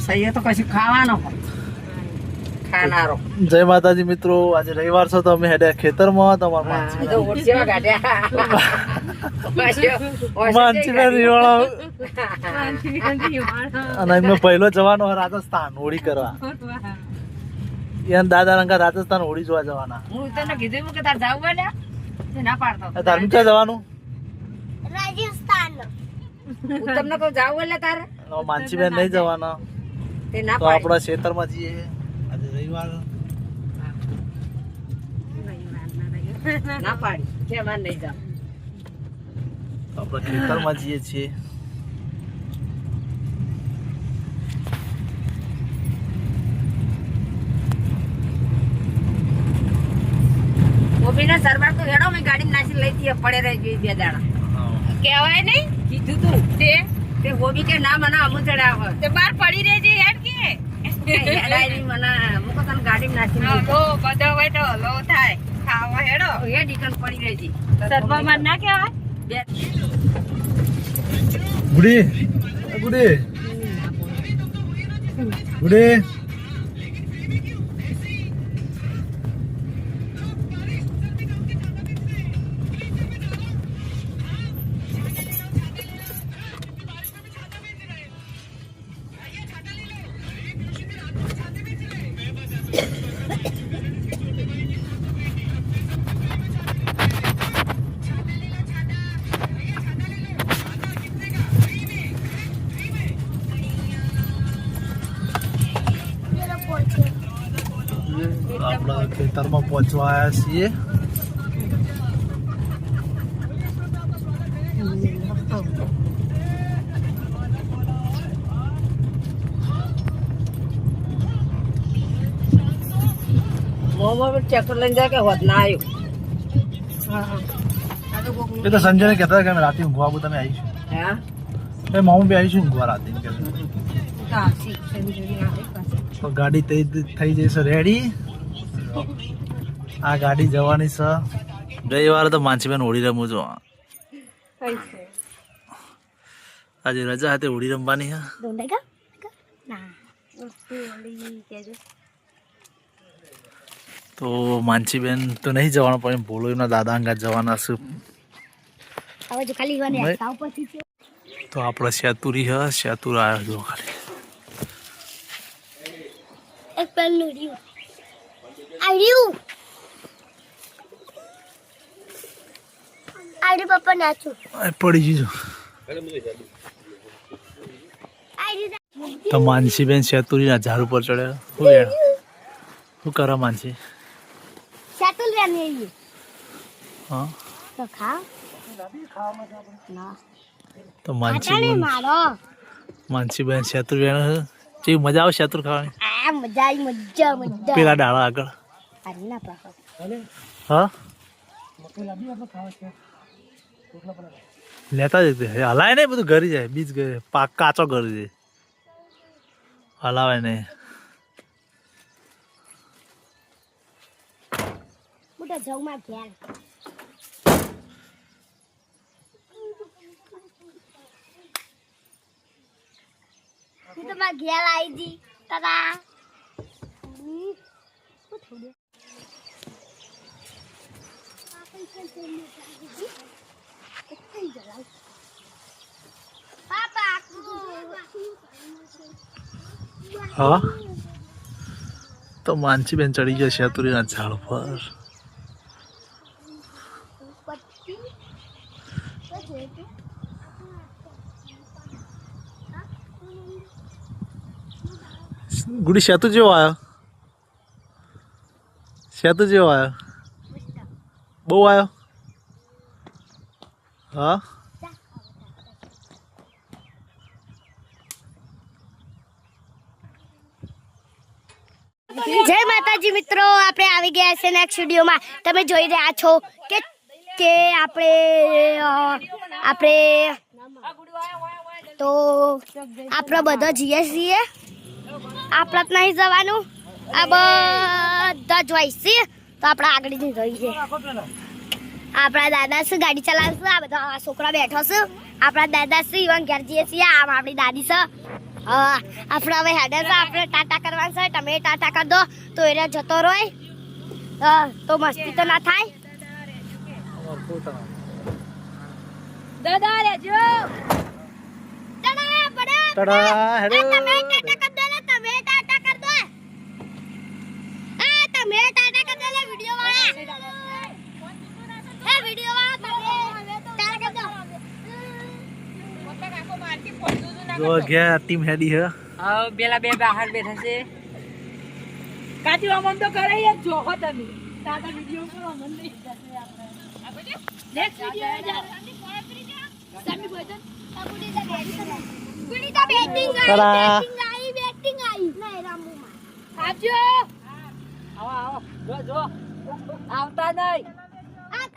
સહી તો કશું ખાવાનો ખાનારો જય માતાજી મિત્રો, આજે રવિવાર છે તો અમે હેડે ખેતરમાં તમારા અને એમનો પહેલો જવાનો રાજસ્થાન હોળી કરવા. દાદા રંગા રાજસ્થાન હોળી જોવા જવાના. હું તને કીધું કે તાર જાવ બોલ્યા ના પાડતો. તારું ક્યાં જવાનું? રાજસ્થાન. હું તમને કહું જાવ બોલ્યા તારે માનસીબેન નહીં જવાના તે ના તો આપણા ખેતરમાં જઈએ. આજે રવિવાર ના પાડી કે માન નહીં જાવ. આપણે ખેતરમાં જઈએ છીએ. મોબીના સરબાર તો હેડો મેં ગાડી નાસી લઈ થી પડે રહી ગઈ 2 દાડા. કહેવાય નહીં કીધું તું તે હોબી કે ના મને અમુ ચડાવ તે બાર પડી રહેજે હેડ કે હેડાઈ ની મને મુકો તને ગાડી નાસી લો બધો હોય તો લો થાય ખાવા હેડો એ ડીકન પડી રહેજે. સરબા માં ના કહેવાય ગુડી ગુડી ગુડી આપણા ખેતરમાં પહોંચવા આવ્યા છીએ. મોમો ટ્રેક્ટર લઈને જાય કે હોત ના આવ્યું. એ તો સંજય ને કહેતા કે અમે રાતે ઊંઘવા આવું, તમે આવીશું. હા એ મામું બી આવીશું ઊંઘવા રાતે. તો ગાડી થઈ જશે રેડી. આ ગાડી જવાની છે. રવિવારે તો માનસીબેન હોળી રમું છું. આજે રજા હતી હોળી રમવાની. તો માનસીબેન તો નહીં જવાનું પણ ભોલો એમના દાદા અંગાત જવાના છે. તો આપણે શેતુરી હ શેતુર આવ્યો જો ખાલી. એક પેલું રહ્યું આવ્યું આવ્યું પપ્પા નાચું પડી જજો. તો માનસીબેન શેતુરી ના ઝાડ ઉપર ચડ્યા. શું કરા માનસી? શેતુલ રાની હા તો ખા ના તો માનસીબેન શેતુર કેવી મજા આવે શેતુર ખાવાની? આ મજા આવી મજા મજા. પેલા ડાળા આગળ ના પાકો હા લેતા જતે હલાય નહીં બધું ઘરી જાય. બીજ ઘરે પાક કાચો ઘરી જાય હલાવાય નહીં. મોટા જવમાં ઘેર હું તો મારા ઘેર આવી દી તારા હા તો માનસીબેન ચડી ગયા શેતુરીના ઝાડ પર. ગુડી સેતુ જેવો આવ્યો. સેતુ જેવો આવ્યો. બહુ આવ્યો. હા જય માતાજી મિત્રો, આપણે આવી ગયા છે નેક્સ્ટ વિડીયોમાં. તમે જોઈ રહ્યા છો કે આપણે તો આપણે બધા જઈએ છીએ. આપણે જ નહીં જવાનું, આ બધા જ હોય છે. તો આપણે આગળ જઈ છે. આપણા દાદા છે ગાડી ચલાવશે, આ બધા છોકરા બેઠો છે. આપણા દાદા શ્રી ઈવન ઘેર જઈએ છીએ આમ આપણી દાદી છે આપણે હવે હેડે છે આપણે ટાટા કરવાનું છે તમે ટાટા કરી દો તો એ જતો રોય તો મસ્તી તો ના થાય દાદા રેજો ટાટા પડે ટાટા હેડો તમે ટાટા કરી દો ને તમે ટાટા કરી દો તમે ટાટા કરી દો ને વિડિયો વાળા વિડિયો વાળા તમે ટાટા કરી દો જો ગયા ટીમ હેડી હે હા પેલા બે બહાર બેઠા છે કાચી અમન તો કરે યાર જોહો તમે તાતા વિડિયો પર અમન નહીં આપણે નેક્સ્ટ વિડિયો જા સામી ભજન ગુડી તો બેટિંગ ટાટા. આવી નહીં રામુમાં આવજો આવો જો આવતા નહીં